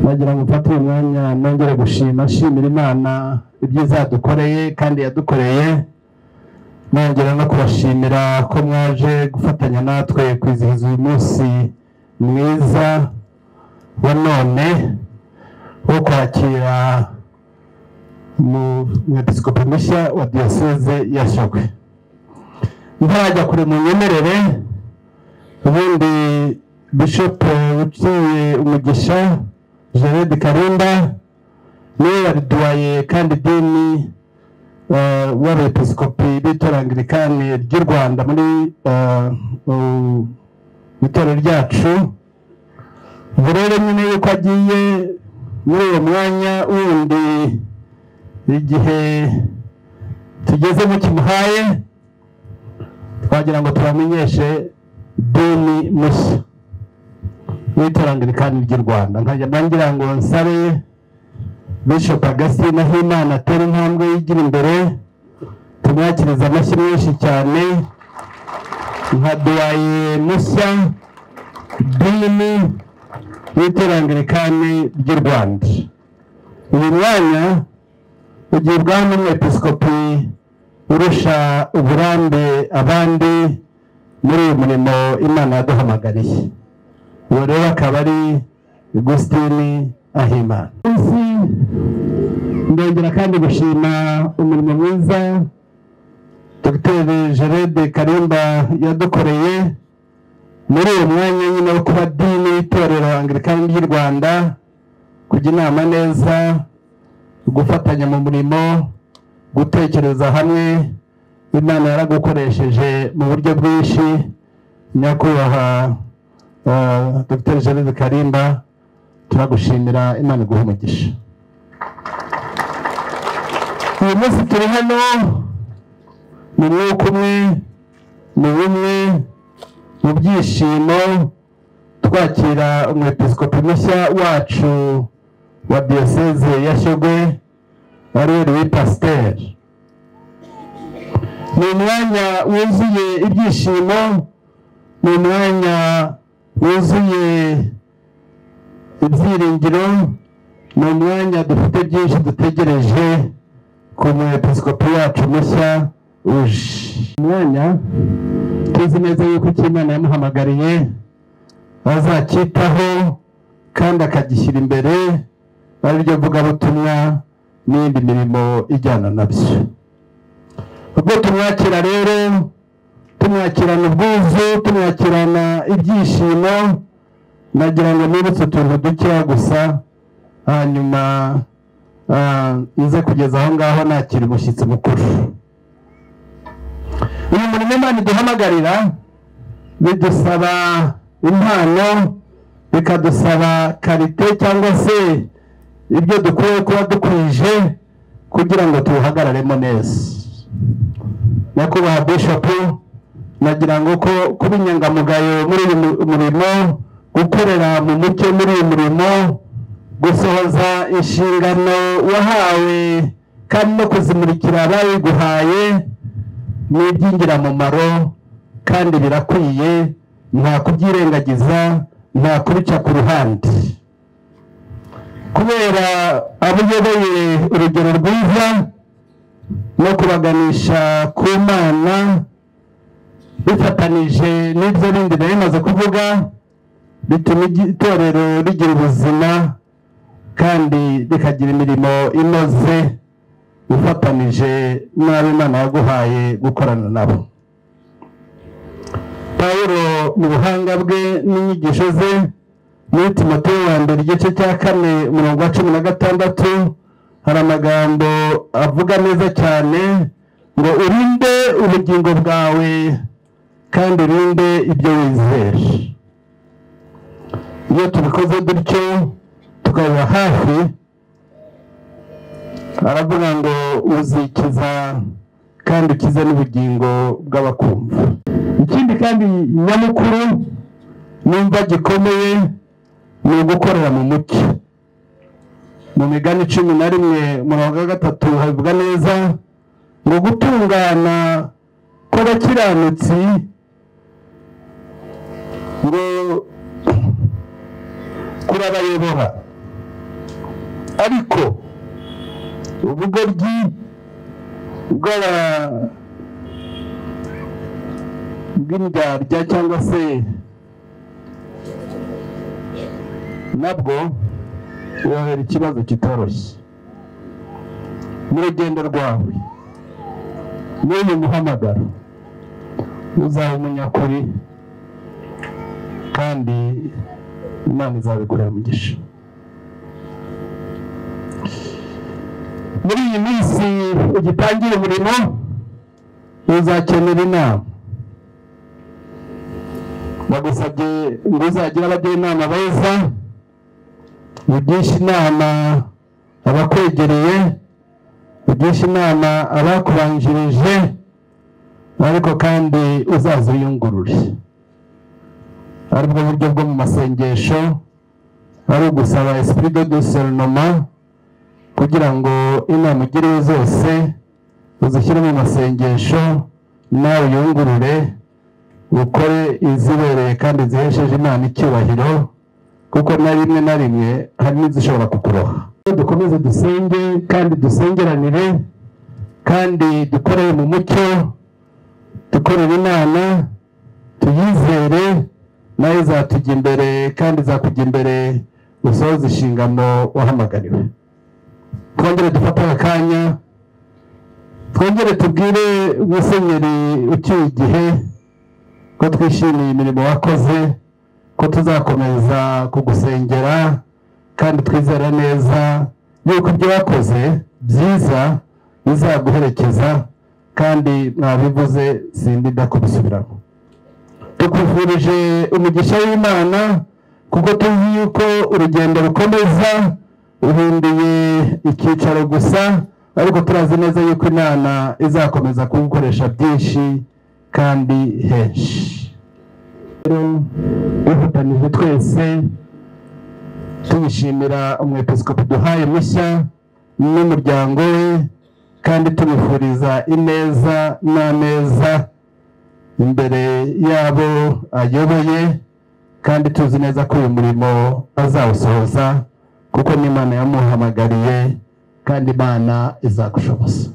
bagira ngo mfate umwanya nongere gushima nshimira Imana ibyiza yadukoreye kandi yadukoreye, nongera no kubashimira ko mwaje gufatanya natwe kwizihiza uyu munsi mwiza wa none wo kwakira umwepiskopi mushya wa diyoseze ya Shyogwe. Ntarajya kure mu nyemerere, ubundi Bishop uciye umugisha Jared Karimba niwe wariduwaye kandi dini w'abepiskopi b'itorero Anglikani ry'u Rwanda muri itorero ryacu. Rero nyine yuko agiye muri uwo mwanya wundi, igihe tugeze mu kimuhaye, twagira ngo tubamenyeshe dini mushya w'itorero Anglikani ry'u Rwanda. Nkajya ngira ngo nsabe Bishop Augustin Ahimana atera intambwe yigira imbere, tumwakiriza amashyi menshi cyane nka duwaye mushya dini w'itorero Anglikani ry'u Rwanda. Uyu mwanya ugibwaho n'umwepiskopi urusha uburambe abandi muri uyu murimo Imana yaduhamagariye. Uwo rero akaba ari Augustin Ahimana. Ndongera kandi gushima umurimo mwiza Dr. Jared Karimba yadukoreye muri uyu mwanya nyine wo kuba dini w'itorero Anglikani ry'u Rwanda, kujya inama neza, gufatanya mu murimo, gutekereza hamwe. Imana yaragukoresheje mu buryo bwinshi. Nyakubahwa Dr. Jared Karimba, turagushimira, Imana iguhe umugisha. Uyu munsi turi hano mu mwuka umwe, mu bumwe, mu byishimo, twakira umwepiskopi mushya wacu wa diyoseze ya Shyogwe ari we pasiteri. Ni umwanya wuzuye ibyishimo, ni umwanya wuzuye ibyiringiro, ni umwanya dufite byinshi dutegereje ku mwepiskopi wacu mushya uje. Umwanya tuzi neza yuko icyo Imana yamuhamagariye azacyitaho kandi akagishyira imbere, ari ryo vugabutumwa n'indi mirimo ijyana nabyo. Ubwo tumwakira rero, tumwakirana ubwuzu, tumwakirana ibyishimo, nagira ngo nibutse utuntu dukeya gusa, hanyuma ize kugeza aho ngaho nakira umushyitsi mukuru. Uyu murimo Imana iduhamagarira bidusaba impano, bikadusaba karite cyangwa se ibyo dukwiye kuba dukwije kugira ngo tuwuhagararemo neza. Nyakubahwa Bishop, nagira ngo ko kuba inyangamugayo muri uyu murimo, gukorera mu mucyo muri uyu murimo, gusohoza inshingano wahawe kandi no kuzimurikira ababiguhaye ni iby'ingirakamaro kandi birakwiye, nta kubyirengagiza, nta kubica ku ruhande. Kubera abo uyoboye urugero rwiza no kubaganisha ku Mana, bifatanije n'ibyo bindi nari maze kuvuga, bituma itorero rigira ubuzima kandi rikagira imirimo inoze, ufatanije n'abo Imana yaguhaye gukorana nabo. Pawulo mu buhanga bwe n'inyigisho ze muri Timoteyo wa mbere igice cya 4 umurongo wa 16 hari amagambo avuga neza cyane ngo urinde ubugingo bwawe kandi urinde ibyo wizera. Iyo tubikoze dutyo tukaba hafi, aravuga ngo uzikiza kandi ukize n'ubugingo bw'abakumva. Ikindi kandi nyamukuru numva gikomeye ni ugukorera mu mucyo. Mu Migani 11 umurongo wa 3 havuga neza ngo gutungana kw'abakiranutsi ngo kurabayobora ariko ubugoryi bw'indyarya cyangwa se nabwo bubabera ikibazo kitoroshye mu rugendo rwawe n'uyu muhamagaro. Uzaba umunyakuri kandi Imana izabiguhera umugisha. Muri iyi minsi ugitangira umurimo uzakenera inama. Bagusabye ngo uzagira abajya inama beza, ugisha inama abakwegereye, ugisha inama abakubanjirije, ariko kandi uzaza uyungurure. Aribwo buryo bwo mu masengesho ari ugusaba esprit de discernement kugira ngo inama ugiriwe zose uzishyire mu masengesho, nawe uyungurure, ukore izibereye kandi zihesheje Imana icyubahiro, kuko na rimwe na rimwe hari n'izishobora kukuroha. Dukomeze dusenge kandi dusengeranire kandi dukorere mu mucyo, dukorere Imana, tuyizere, nayo izatujya imbere kandi izakujya imbere usohoze inshingano wahamagariwe. Twongere dufate akanya, twongere tubwire Musenyeri ucyuye igihe ko twishimiye imirimo wakoze, ko tuzakomeza kugusengera kandi twizera neza yuko ibyo wakoze byiza bizaguherekeza, kandi mwabivuze sindida kubisubiramo. Tukwifurije umugisha w'Imana kuko tuzi yuko urugendo rukomeza, uhinduye icyicaro gusa, ariko turazi neza yuko Imana izakomeza kugukoresha byinshi kandi henshi. Dufatanije twese tubishimira umwepiskopi duhaye mushya n'umuryango we, kandi tubifuriza ineza n'ameza imbere yabo ayoboye, kandi tuzi neza ko uyu murimo azawusohoza kuko n'Imana yamuhamagariye kandi Imana izagushoboza.